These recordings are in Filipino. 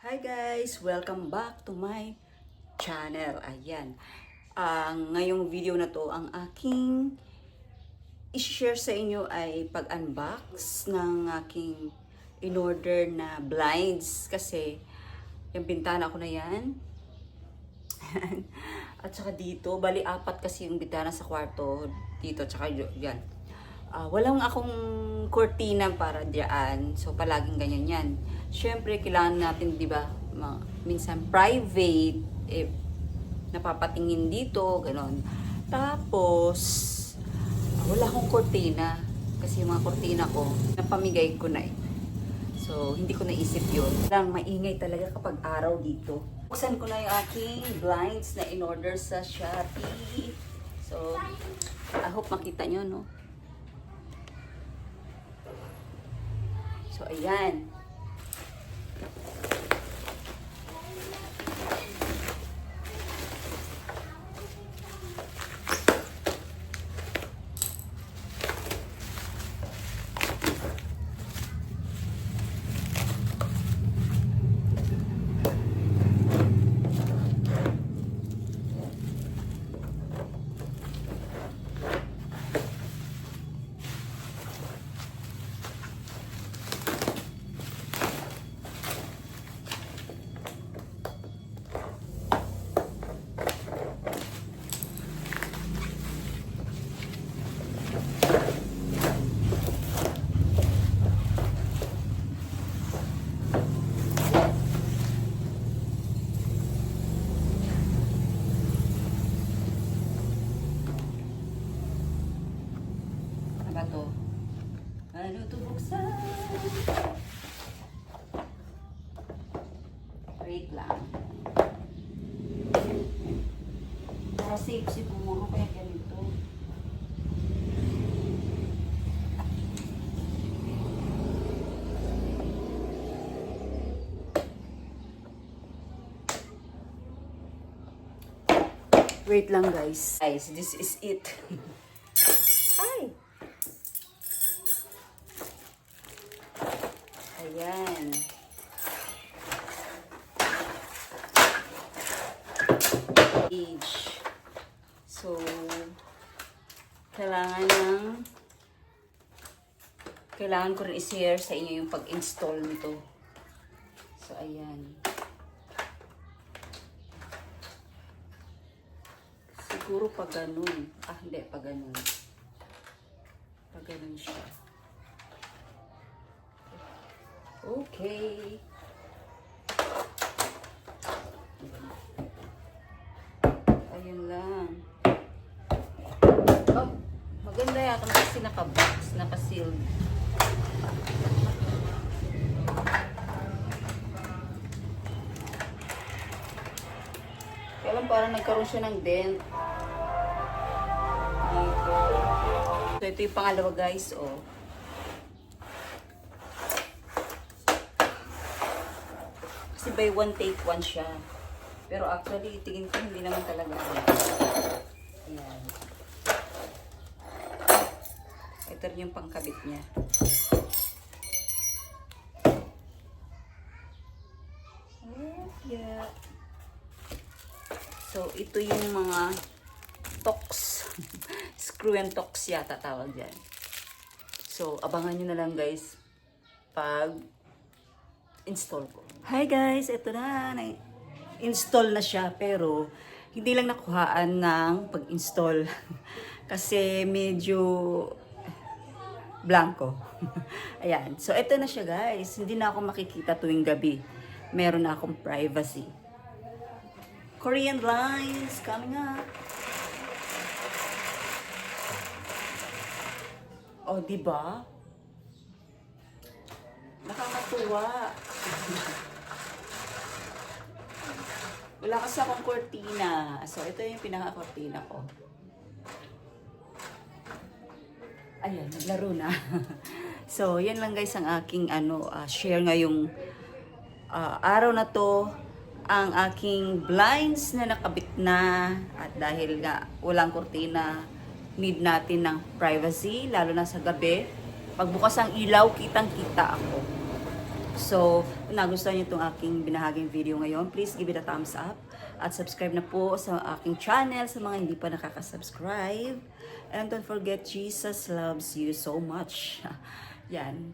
Hi guys! Welcome back to my channel. Ayan. Ngayong video na to, ang aking i-share sa inyo ay pag-unbox ng aking in-order na blinds. Kasi yung bintana ko na yan. At saka dito, bali apat kasi yung bintana sa kwarto. Dito, at saka yan. Walang akong kurtina para diyan. So, palaging ganyan yan. Siyempre, kailangan natin, di ba, minsan private, napapatingin dito, ganon. Tapos, wala akong kurtina. Kasi yung mga kurtina ko, napamigay ko na eh. So, hindi ko naisip yun. Lang, maingay talaga kapag araw dito. Buksan ko na yung aking blinds na in-order sa Shopee. So, I hope makita nyo, no? So, ayan. Ano ba to? Ano to buksan? Wait lang. Para safe siguro kaya ganito. Wait lang guys. Guys, this is it. Ay! Ayan. Age. So, kailangan ko rin i-share sa inyo yung pag-install nito. So, ayan. Siguro pag ganun. Hindi, pag ganun. Pag ganun siya. Okay. Ayun lang. Oh, maganda yata kasi naka-box, naka-sealed. Kaya lang parang nagkaroon siya ng dent. Dito. So, ito yung pangalawa guys, oh. Kasi by one take one siya. Pero actually, tingin ko hindi naman talaga. Ayan. Ito rin yung pangkabit niya. Yeah. So, ito yung mga toks. Screw and toks yata tawag yan. So, abangan nyo na lang guys pag install ko. Hi guys, ito na. Install na siya pero hindi lang nakuhaan ng pag-install. Kasi medyo blanco. Ayan. So, ito na siya guys. Hindi na ako makikita tuwing gabi. Meron na akong privacy. Korean lines coming up. Oh, diba? Nakakatuwa. Wala kasi akong cortina. So, ito yung pinaka-cortina ko. Ayan, naglaro na. So, yan lang guys ang aking share ngayong araw na to. Ang aking blinds na nakabit na. At dahil nga walang cortina, need natin ng privacy, lalo na sa gabi. Pagbukas ang ilaw, kitang-kita ako. So, kung nagustuhan niyo itong aking binahaging video ngayon, please give it a thumbs up. At subscribe na po sa aking channel sa mga hindi pa nakaka-subscribe. And don't forget, Jesus loves you so much. Yan.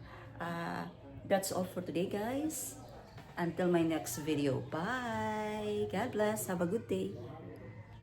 That's all for today, guys. Until my next video. Bye! God bless. Have a good day.